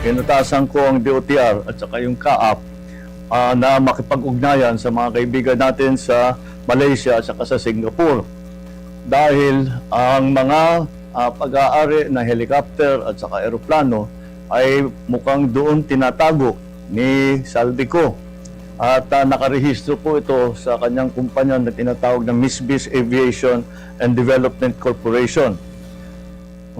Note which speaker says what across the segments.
Speaker 1: Inutasan ko ang DOTR at saka yung CAAP na makipag-ugnayan sa mga kaibigan natin sa Malaysia at saka sa Singapore. Dahil ang mga pag-aari na helicopter at saka aeroplano ay mukhang doon tinatago ni Saldico. At nakarehistro po ito sa kanyang kumpanya na tinatawag na Misbis Aviation and Development Corporation.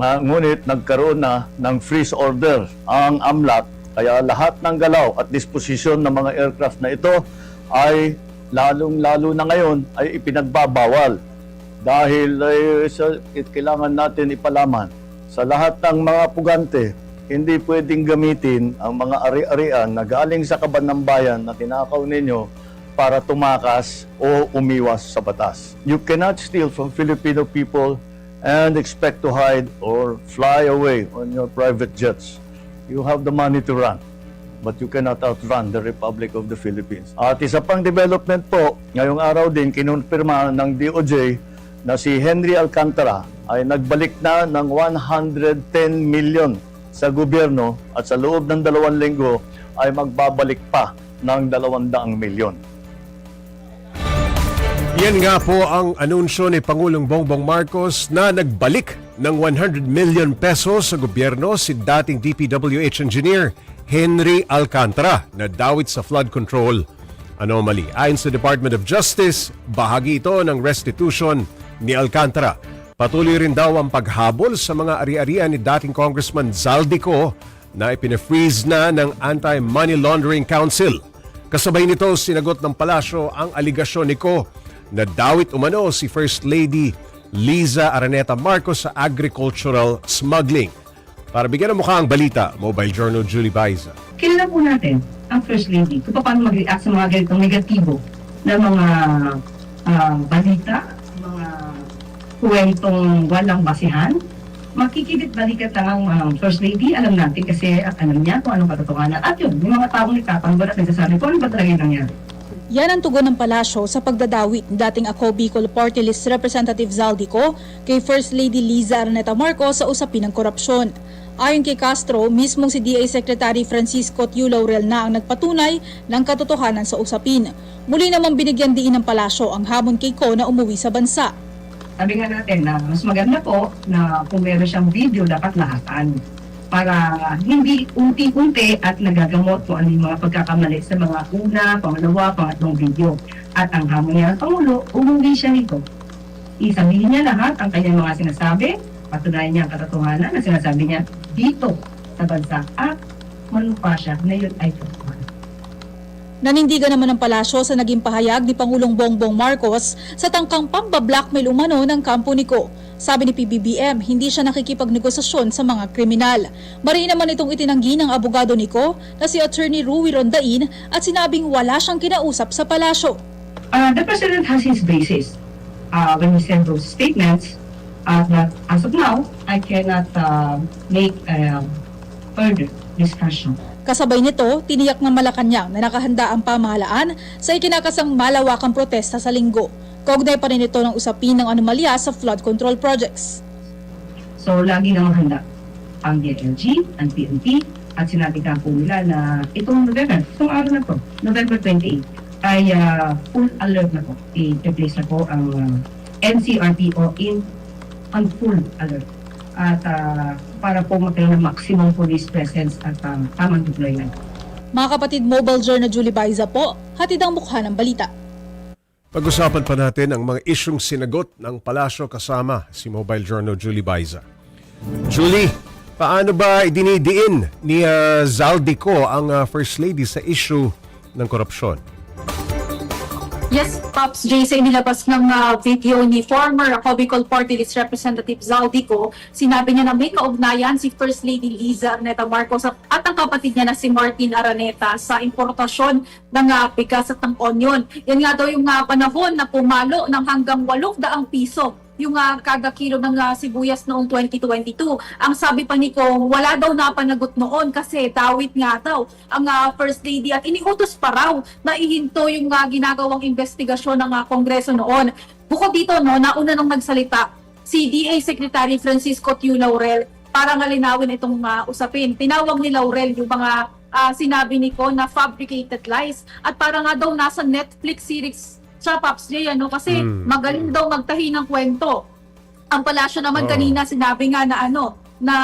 Speaker 1: Ngunit nagkaroon na ng freeze order ang AMLAC, kaya lahat ng galaw at disposisyon ng mga aircraft na ito ay lalong-lalo na ngayon ay ipinagbabawal. Dahil kailangan natin ipalaman sa lahat ng mga pugante, hindi pwedeng gamitin ang mga ari-arian na galing sa kaban ng bayan na tinakaw ninyo para tumakas o umiwas sa batas. You cannot steal from Filipino people and expect to hide or fly away on your private jets. You have the money to run, but you cannot outrun the Republic of the Philippines. At isa pang development po, ngayong araw din kinonfirma ng DOJ na si Henry Alcantara ay nagbalik na ng 110 million sa gobyerno at sa loob ng 2 linggo ay magbabalik pa ng 200 milyon.
Speaker 2: Yan nga po ang anunsyo ni Pangulong Bongbong Marcos na nagbalik ng 100 million pesos sa gobyerno si dating DPWH engineer Henry Alcantara na dawit sa flood control anomaly. Ayon sa Department of Justice, bahagi ito ng restitution ni Alcantara. Patuloy rin daw ang paghabol sa mga ari-arian ni dating Congressman Zaldico na ipine-freeze na ng Anti-Money Laundering Council. Kasabay nito, sinagot ng palasyo ang aligasyon ni Ko na dawit umano si First Lady Liza Araneta Marcos sa agricultural smuggling. Para bigyan ng mukha ang balita, Mobile Journal Julie Baiza.
Speaker 3: Kilala po natin ang First Lady kung paano mag-react sa mga ganitong negatibo na mga balita, mga kwentong walang basihan. Makikibit-balikat lang ang First Lady, alam natin kasi alam niya kung anong katotohanan. At yun, yung mga taong nagtatanggol at nagsasabi kung ano ba talaga yung nangyari.
Speaker 4: Yan ang tugon ng palasyo sa pagdadawit ni dating Ako Bicol Party List Representative Zaldico kay First Lady Liza Araneta Marcos sa usapin ng korupsyon. Ayon kay Castro, mismong si DA Secretary Francisco Tiu Laurel na ang nagpatunay ng katotohanan sa usapin. Muli namang binigyan diin ng palasyo ang hamon kay Ko na umuwi sa bansa.
Speaker 3: Sabi nga natin na mas maganda po na kung meron siyang video, dapat lahatan. Para hindi unti-unti at nagagamot kung ano yung mga pagkakamali sa mga una, pangalawa, pangatlong video. At ang hamon niya ng Pangulo, umuwi siya nito. Isabihin niya lahat ang kanyang mga sinasabi, patunayan niya ang katotohanan na sinasabi niya dito sa bansa at manupa siya na yun ay katotohanan.
Speaker 4: Nanindigan naman ng palasyo sa naging pahayag ni Pangulong Bongbong Marcos sa tangkang pamba-blackmail umano ng kampo ni Ko. Sabi ni PBBM, hindi siya nakikipagnegosasyon sa mga kriminal. Mariin naman itong itinanggi ng abogado ni Ko na si Attorney Rui Rondain at sinabing wala siyang kinausap sa palasyo.
Speaker 3: The President has his basis when he sent those statements. But as of now, I cannot make further discussion.
Speaker 4: Kasabay nito, tiniyak ng Malacanang na nakahanda ang pamahalaan sa ikinakasang malawakang protesta sa linggo. Kaugnay pa rin ito ng usapin ng anomalya sa flood control projects.
Speaker 3: So, lagi namang handa ang DLG, ang PNP, at sinabi ka po nila na itong araw na po, November 28, ay full alert na po. I-place na po ang NCRPO on full alert. At para po magkaroon ng maximum police presence at tamang deployment.
Speaker 4: Mga kapatid, Mobile Journal Julie Baiza po, hatid ang mukha ng balita.
Speaker 2: Pag-usapan pa natin ang mga isyong sinagot ng palasyo kasama si Mobile Journal Julie Baiza. Julie, paano ba idinidiin ni Zaldico ang First Lady sa issue ng korupsyon?
Speaker 5: Yes, Pops J, sa inilabas ng video ni former Ako Bicol Party List Representative Zaldico, sinabi niya na may kaugnayan si First Lady Liza Araneta Marcos at ang kapatid niya na si Martin Araneta sa importasyon ng bigas at ng onion. Yan nga daw yung panahon na pumalo ng hanggang 800 piso yung kada kilo ng sibuyas noong 2022. Ang sabi pa ni Kong, wala daw napanagot noon kasi dawit nga daw ang First Lady at iniutos pa raw na ihinto yung ginagawang investigasyon ng Kongreso noon. Bukod dito, nauna nang nagsalita si DA Secretary Francisco Tiu Laurel para nga linawin itong usapin. Tinawag ni Laurel yung mga sinabi ni Ko na fabricated lies at para nga daw nasa Netflix series siya, Pops J, ano, kasi magaling daw magtahi ng kwento. Ang palasyo naman kanina sinabi nga na na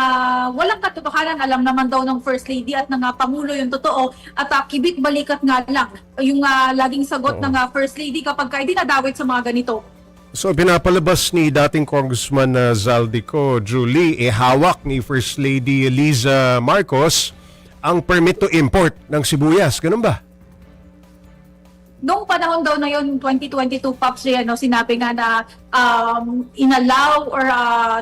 Speaker 5: walang katotohanan, alam naman daw ng First Lady at ng Pangulo yung totoo at kibit balikat nga lang yung laging sagot ng First Lady kapag dinadawit sa mga ganito.
Speaker 2: So pinapalabas ni dating Congressman Zaldico, Julie, hawak ni First Lady Liza Marcos ang permit to import ng sibuyas. Ganun ba?
Speaker 5: Noong panahon daw na yun, 2022, Pops J, sinabi nga na inallow or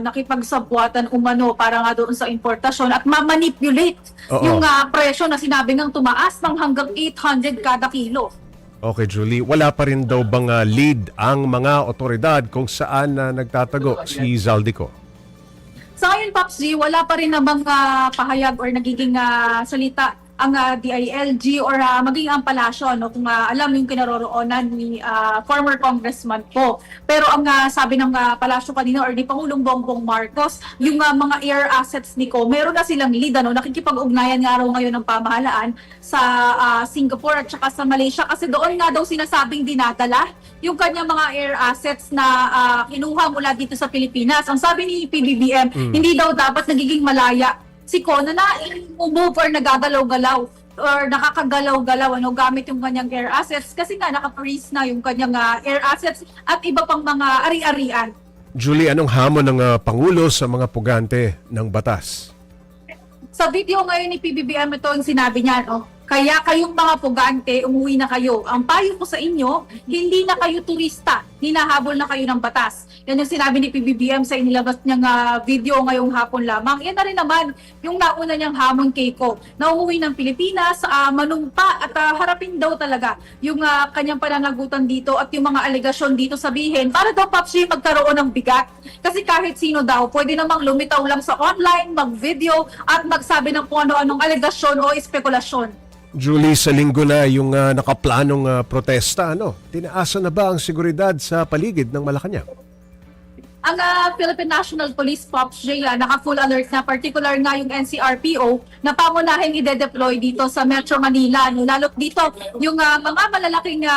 Speaker 5: nakipagsabwatan umano para nga doon sa importasyon at ma-manipulate yung presyo na sinabi ngang tumaas ng hanggang 800 kada kilo.
Speaker 2: Okay, Julie. Wala pa rin daw bang lead ang mga otoridad kung saan nagtatago si Zaldico?
Speaker 5: Sa ngayon, Pops G, wala pa rin namang pahayag or nagiging salita ang DILG or maging ang palasyo, kung alam yung kinaroroonan ni former congressman po. Pero ang sabi ng palasyo kanina or ni Pangulong Bongbong Marcos, yung mga air assets ni Ko, meron na silang lead, nakikipag-ugnayan nga raw ngayon ng pamahalaan sa Singapore at saka sa Malaysia kasi doon nga daw sinasabing dinadala yung kanyang mga air assets na kinuha mula dito sa Pilipinas. Ang sabi ni PBBM, hindi daw dapat nagiging malaya si Ko na move or nagagalaw-galaw or nakakagalaw-galaw gamit yung kanyang air assets kasi nga naka-freeze na yung kanyang air assets at iba pang mga ari-arian.
Speaker 2: Julie, anong hamon ng Pangulo sa mga pugante ng batas?
Speaker 5: Sa video ngayon ni PBBM ito ang sinabi niya, kaya kayong mga pugante, umuwi na kayo. Ang payo ko sa inyo, hindi na kayo turista, hinahabol na kayo ng batas. Yan yung sinabi ni PBBM sa inilabas niyang video ngayong hapon lamang. Yan na rin naman yung nauna niyang hamon kay Ko, na umuwi ng Pilipinas, manumpa at harapin daw talaga yung kanyang pananagutan dito at yung mga alegasyon dito sabihin para daw Pops J magkaroon ng bigat. Kasi kahit sino daw, pwede namang lumitaw lang sa online, mag-video at magsabi ng kung ano-anong alegasyon o espekulasyon.
Speaker 2: Julie, sa linggo na yung nakaplanong protesta, tinaasan na ba ang seguridad sa paligid ng Malacanang?
Speaker 5: Ang Philippine National Police, Pops J, naka-full alert na, particular nga yung NCRPO na pangunahing ide-deploy dito sa Metro Manila. Lalo't dito, yung mga malalaking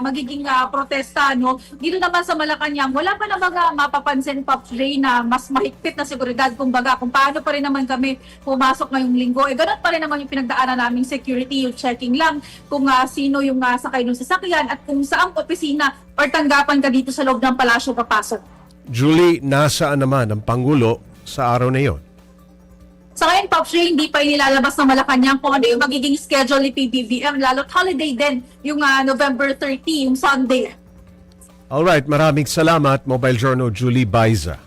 Speaker 5: magiging protesta, dito naman sa Malacanang, wala pa namang mapapansin, Pops J, na mas mahigpit na seguridad, kumbaga, kung paano pa rin naman kami pumasok ngayong linggo. Ganun pa rin naman yung pinagdaanan naming security, yung checking lang kung sino yung sakay ng sasakyan at kung saang opisina or tanggapan ka dito sa loob ng palasyo papasok.
Speaker 2: Julie, nasaan naman ang Pangulo sa araw na iyon?
Speaker 5: Sa ngayon, Pops J, hindi pa inilalabas ng Malacanang kung ano yung magiging schedule ni PBBM, lalo't holiday din yung November 30, yung Sunday.
Speaker 2: Alright, maraming salamat, Mobile Journal Julie Baiza.